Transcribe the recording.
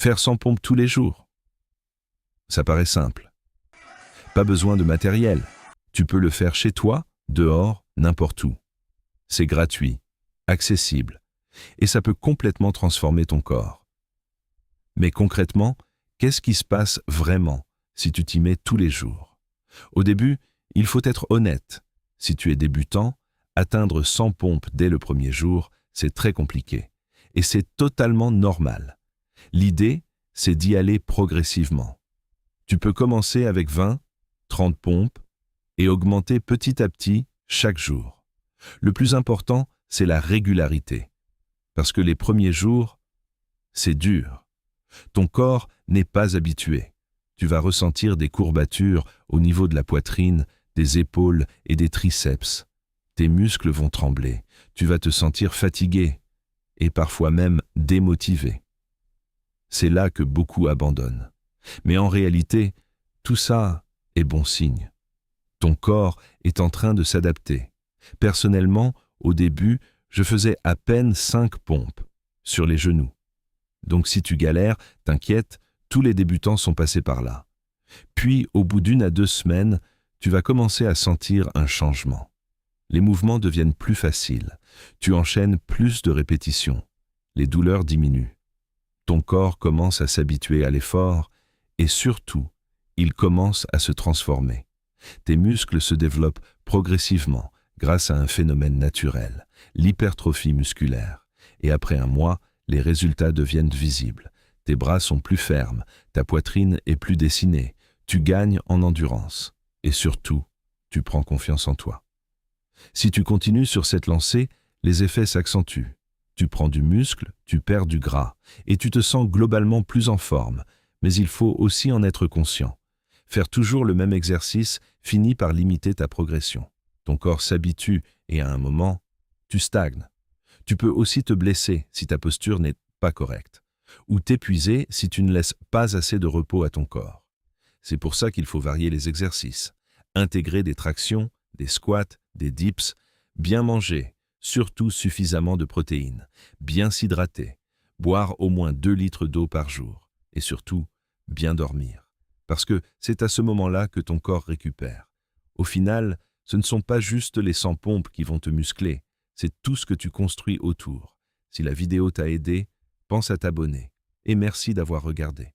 Faire 100 pompes tous les jours. Ça paraît simple. Pas besoin de matériel. Tu peux le faire chez toi, dehors, n'importe où. C'est gratuit, accessible, et ça peut complètement transformer ton corps. Mais concrètement, qu'est-ce qui se passe vraiment si tu t'y mets tous les jours? Au début, il faut être honnête. Si tu es débutant, atteindre 100 pompes dès le premier jour, c'est très compliqué. Et c'est totalement normal. L'idée, c'est d'y aller progressivement. Tu peux commencer avec 20, 30 pompes et augmenter petit à petit chaque jour. Le plus important, c'est la régularité. Parce que les premiers jours, c'est dur. Ton corps n'est pas habitué. Tu vas ressentir des courbatures au niveau de la poitrine, des épaules et des triceps. Tes muscles vont trembler. Tu vas te sentir fatigué et parfois même démotivé. C'est là que beaucoup abandonnent. Mais en réalité, tout ça est bon signe. Ton corps est en train de s'adapter. Personnellement, au début, je faisais à peine 5 pompes sur les genoux. Donc si tu galères, t'inquiète, tous les débutants sont passés par là. Puis, au bout d'1 à 2 semaines, tu vas commencer à sentir un changement. Les mouvements deviennent plus faciles. Tu enchaînes plus de répétitions. Les douleurs diminuent. Ton corps commence à s'habituer à l'effort et surtout, il commence à se transformer. Tes muscles se développent progressivement grâce à un phénomène naturel, l'hypertrophie musculaire. Et après un mois, les résultats deviennent visibles. Tes bras sont plus fermes, ta poitrine est plus dessinée, tu gagnes en endurance. Et surtout, tu prends confiance en toi. Si tu continues sur cette lancée, les effets s'accentuent. Tu prends du muscle, tu perds du gras, et tu te sens globalement plus en forme. Mais il faut aussi en être conscient. Faire toujours le même exercice finit par limiter ta progression. Ton corps s'habitue et à un moment, tu stagnes. Tu peux aussi te blesser si ta posture n'est pas correcte, ou t'épuiser si tu ne laisses pas assez de repos à ton corps. C'est pour ça qu'il faut varier les exercices, intégrer des tractions, des squats, des dips, bien manger, surtout suffisamment de protéines, bien s'hydrater, boire au moins 2 litres d'eau par jour, et surtout, bien dormir. Parce que c'est à ce moment-là que ton corps récupère. Au final, ce ne sont pas juste les 100 pompes qui vont te muscler, c'est tout ce que tu construis autour. Si la vidéo t'a aidé, pense à t'abonner. Et merci d'avoir regardé.